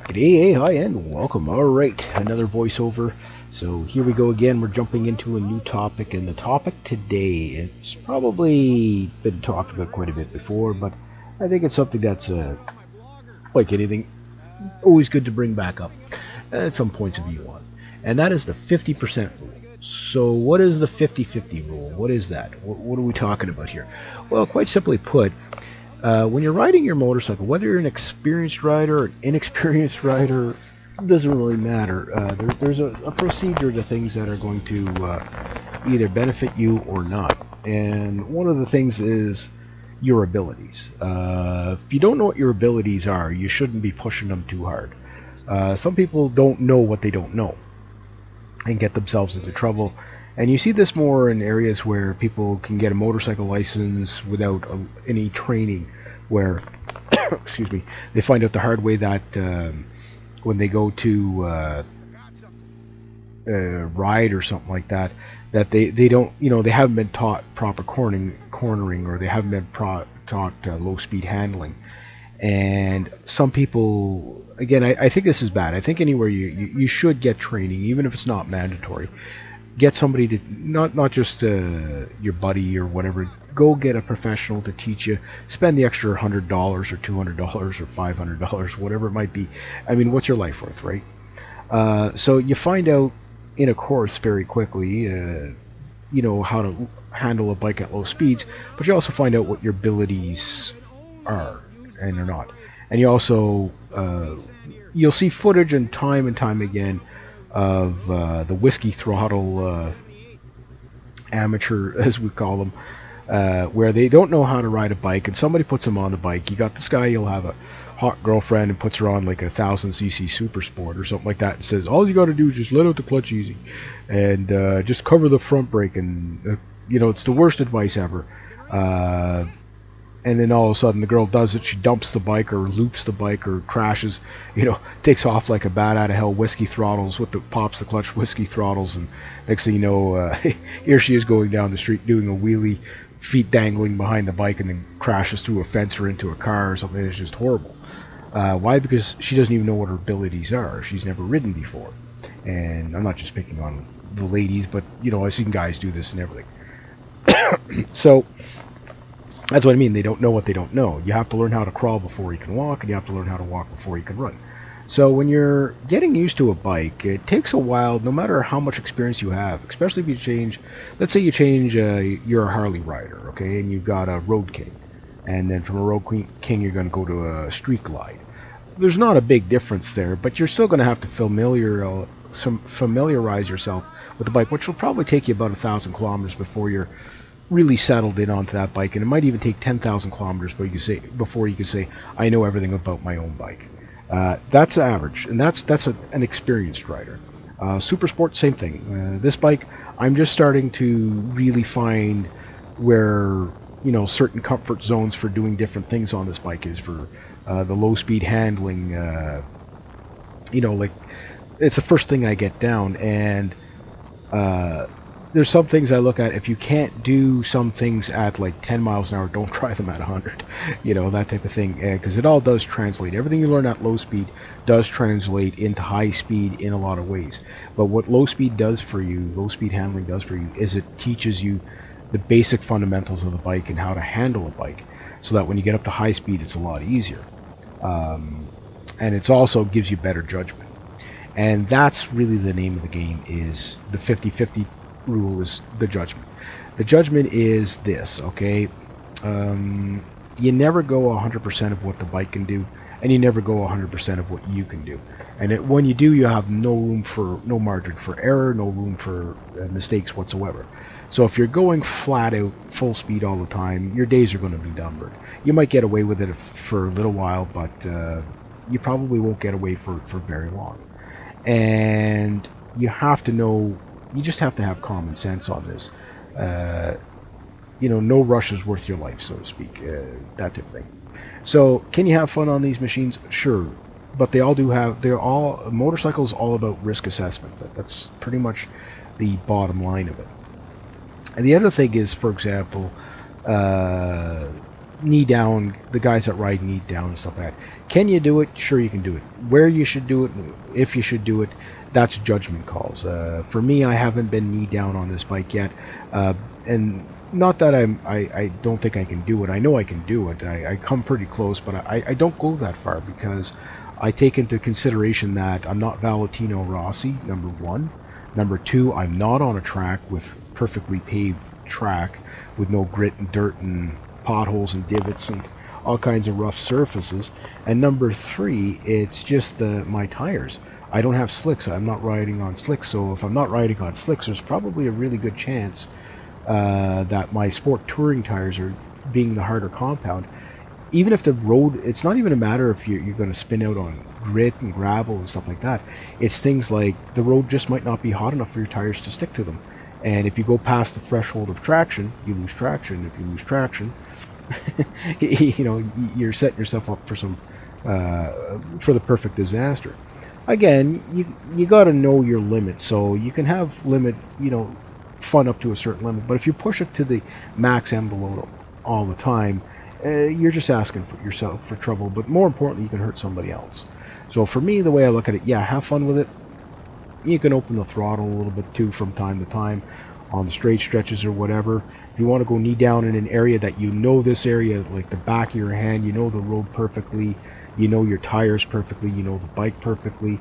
G'day, hi, and welcome. Alright, another voiceover. So here we go again. We're jumping into a new topic, and the topic today, it's probably been talked about quite a bit before, but I think it's something that's, like anything, always good to bring back up some points of view on. And that is the 50% rule. So what is the 50-50 rule? What is that? What are we talking about here? Well, quite simply put, when you're riding your motorcycle, whether you're an experienced rider or an inexperienced rider, it doesn't really matter. There's a procedure to things that are going to either benefit you or not. And one of the things is your abilities. If you don't know what your abilities are, you shouldn't be pushing them too hard. Some people don't know what they don't know and get themselves into trouble. And you see this more in areas where people can get a motorcycle license without any training, where, excuse me, they find out the hard way that when they go to ride or something like that, that they don't, they haven't been taught proper cornering, or they haven't been taught low speed handling. And some people, again, I think this is bad. I think anywhere you should get training, even if it's not mandatory. Get somebody to, not just your buddy or whatever. Go get a professional to teach you. Spend the extra $100 or $200 or $500, whatever it might be. I mean, what's your life worth, right? So you find out in a course very quickly, how to handle a bike at low speeds, but you also find out what your abilities are and are not. And you also, you'll see footage and time again of the whiskey throttle amateur, as we call them, where they don't know how to ride a bike, and somebody puts them on the bike. You got this guy, he'll have a hot girlfriend and puts her on like a 1000cc super sport or something like that, and says all you got to do is just let out the clutch easy and just cover the front brake, and it's the worst advice ever. And then all of a sudden the girl does it, she dumps the bike or loops the bike or crashes, takes off like a bat out of hell, whiskey throttles, pops the clutch, whiskey throttles, and next thing you know, here she is going down the street doing a wheelie, feet dangling behind the bike, and then crashes through a fence or into a car or something. It's just horrible. Why? Because she doesn't even know what her abilities are. She's never ridden before. And I'm not just picking on the ladies, but, I've seen guys do this and everything. So, that's what I mean. They don't know what they don't know. You have to learn how to crawl before you can walk, and you have to learn how to walk before you can run. So when you're getting used to a bike, it takes a while, no matter how much experience you have, especially if you change, let's say you change, you're a Harley rider, okay, and you've got a Road King, and then from a Road King you're going to go to a Street Glide. There's not a big difference there, but you're still going to have to familiarize yourself with the bike, which will probably take you about 1,000 kilometers before you're really settled in onto that bike, and it might even take 10,000 kilometers before you can say I know everything about my own bike. That's average, and that's an experienced rider. Super Sport, same thing. This bike, I'm just starting to really find where certain comfort zones for doing different things on this bike is for the low speed handling. Like it's the first thing I get down, and there's some things I look at. If you can't do some things at like 10 miles an hour, don't try them at 100. That type of thing. Because it all does translate. Everything you learn at low speed does translate into high speed in a lot of ways. But what low speed handling does for you, is it teaches you the basic fundamentals of the bike and how to handle a bike, so that when you get up to high speed, it's a lot easier. And it also gives you better judgment. And that's really the name of the game, is the 50-50 rule, is the judgment. The judgment is this, okay? You never go 100% of what the bike can do, and you never go 100% of what you can do. And when you do, you have no margin for error, no room for mistakes whatsoever. So if you're going flat out, full speed all the time, your days are going to be numbered. You might get away with it for a little while, but you probably won't get away for very long. And you have to know, you just have to have common sense on this. No rush is worth your life, so to speak, that type of thing. So, can you have fun on these machines? Sure, but motorcycles all about risk assessment. That's pretty much the bottom line of it. And the other thing is, for example, knee down, the guys that ride knee down and stuff like that. Can you do it? Sure, you can do it. Where you should do it, if you should do it, that's judgment calls. For me, I haven't been knee down on this bike yet, and not that I don't think I can do it. I know I can do it. I come pretty close, but I don't go that far because I take into consideration that I'm not Valentino Rossi, number one. Number two, I'm not on a track with perfectly paved track with no grit and dirt and potholes and divots and all kinds of rough surfaces. And number three, it's just my tires. I don't have slicks. I'm not riding on slicks. So if I'm not riding on slicks, there's probably a really good chance that my sport touring tires are being the harder compound. Even if the road, it's not even a matter if you're going to spin out on grit and gravel and stuff like that. It's things like the road just might not be hot enough for your tires to stick to them. And if you go past the threshold of traction, you lose traction. If you lose traction, you're setting yourself up for for the perfect disaster. Again, you got to know your limit. So you can have fun up to a certain limit, but if you push it to the max envelope all the time, you're just asking for yourself for trouble. But more importantly, you can hurt somebody else. So for me, the way I look at it, yeah, have fun with it. You can open the throttle a little bit too from time to time on the straight stretches or whatever. If you want to go knee down in an area that you know, this area like the back of your hand, you know the road perfectly, you know your tires perfectly, you know the bike perfectly,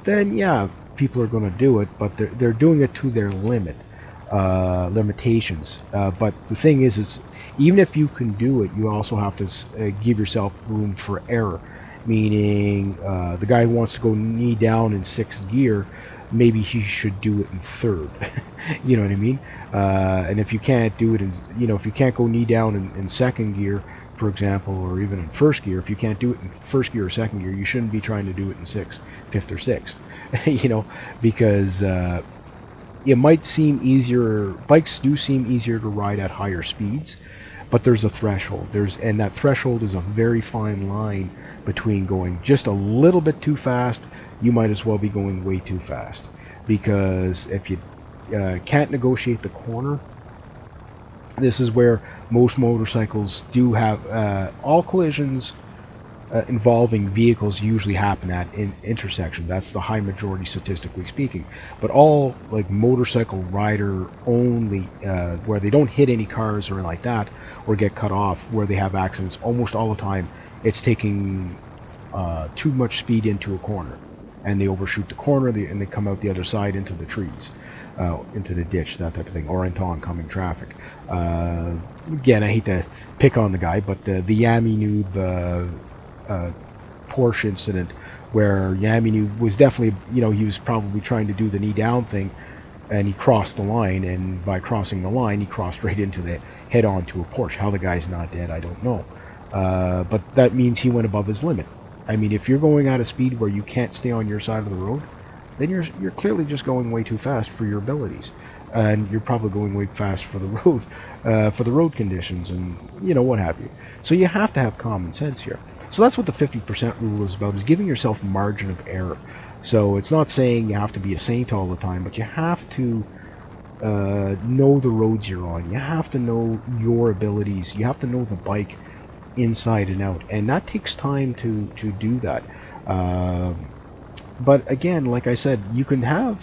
then yeah, people are going to do it, but they're doing it to their limitations. But the thing is even if you can do it, you also have to give yourself room for error. Meaning, the guy who wants to go knee down in sixth gear, maybe he should do it in third. You know what I mean? And if you can't do it if you can't go knee down in second gear, for example, or even in first gear, if you can't do it in first gear or second gear, you shouldn't be trying to do it in fifth or sixth. Because it might seem easier. Bikes do seem easier to ride at higher speeds, but there's a threshold. And that threshold is a very fine line between going just a little bit too fast. You might as well be going way too fast, because if you can't negotiate the corner, this is where most motorcycles do have all collisions involving vehicles usually happen at in intersections. That's the high majority, statistically speaking. But all like motorcycle rider only, where they don't hit any cars or like that, or get cut off, where they have accidents, almost all the time it's taking too much speed into a corner, and they overshoot the corner, and they come out the other side into the trees, into the ditch, that type of thing, or into oncoming traffic. Again, I hate to pick on the guy, but the Yami Noob Porsche incident, where Yami was definitely, he was probably trying to do the knee down thing, and he crossed the line, and by crossing the line, he crossed right into the head on to a Porsche. How the guy's not dead, I don't know. But that means he went above his limit. I mean, if you're going at a speed where you can't stay on your side of the road, then you're clearly just going way too fast for your abilities, and you're probably going way fast for the road conditions, and what have you. So you have to have common sense here. So that's what the 50% rule is about, is giving yourself margin of error. So it's not saying you have to be a saint all the time, but you have to know the roads you're on. You have to know your abilities. You have to know the bike inside and out, and that takes time to do that. But again, like I said, you can have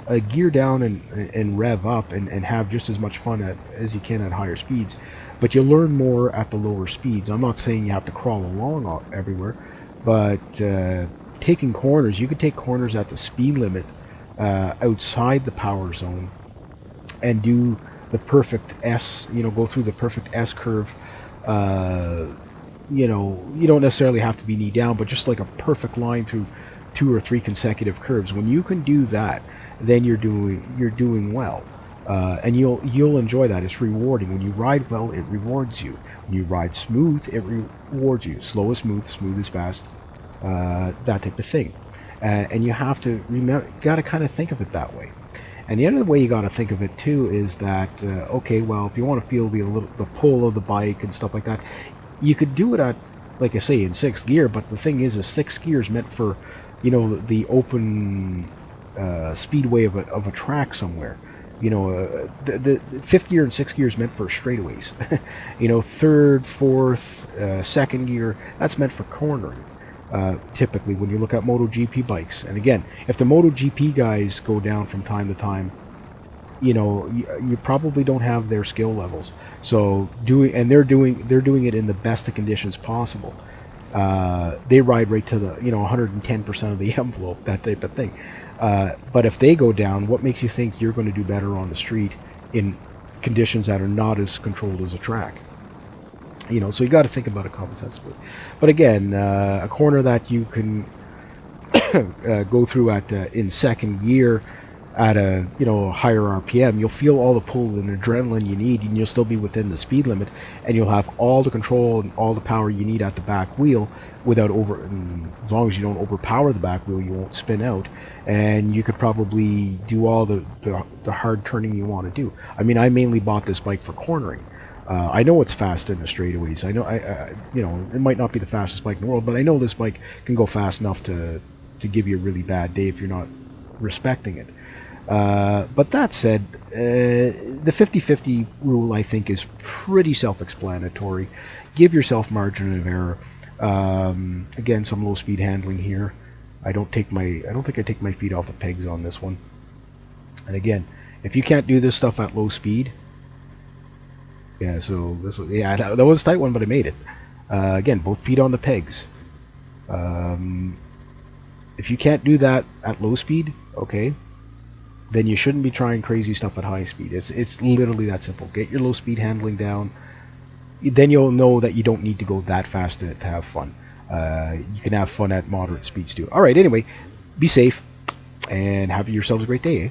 a gear down and rev up and have just as much fun as you can at higher speeds, but you learn more at the lower speeds. I'm not saying you have to crawl along everywhere, but taking corners, you could take corners at the speed limit outside the power zone and do the perfect S, go through the perfect S curve. You don't necessarily have to be knee down, but just like a perfect line through 2 or 3 consecutive curves. When you can do that, then you're doing well, and you'll enjoy that. It's rewarding. When you ride well, it rewards you. When you ride smooth, it rewards you. Slow is smooth, smooth is fast, that type of thing. And you have to remember, got to kind of think of it that way. And the other way you got to think of it too is that okay, well, if you want to feel the pull of the bike and stuff like that, you could do it at, like I say, in 6th gear. But the thing is 6th gear is meant for, the open speedway of a track somewhere. The fifth gear and sixth gear is meant for straightaways. Third, fourth, second gear, that's meant for cornering. Typically, when you look at MotoGP bikes, and again, if the MotoGP guys go down from time to time, you probably don't have their skill levels. So they're doing it in the best of conditions possible. They ride right to the 110% of the envelope, that type of thing. But if they go down, what makes you think you're going to do better on the street in conditions that are not as controlled as a track? So you got to think about it common sensibly. But again, a corner that you can go through at in second gear at a higher RPM, you'll feel all the pull and adrenaline you need, and you'll still be within the speed limit, and you'll have all the control and all the power you need at the back wheel without as long as you don't overpower the back wheel, you won't spin out, and you could probably do all the hard turning you want to do. I mean, I mainly bought this bike for cornering. I know it's fast in the straightaways. I know it might not be the fastest bike in the world, but I know this bike can go fast enough to give you a really bad day if you're not respecting it. But that said, the 50-50 rule, I think, is pretty self-explanatory. Give yourself margin of error. Again, some low-speed handling here. I don't think I take my feet off the pegs on this one. And again, if you can't do this stuff at low speed, so that was a tight one, but I made it. Again, both feet on the pegs. If you can't do that at low speed, okay, then you shouldn't be trying crazy stuff at high speed. It's literally that simple. Get your low speed handling down. Then you'll know that you don't need to go that fast to have fun. You can have fun at moderate speeds too. Alright, anyway, be safe and have yourselves a great day, eh?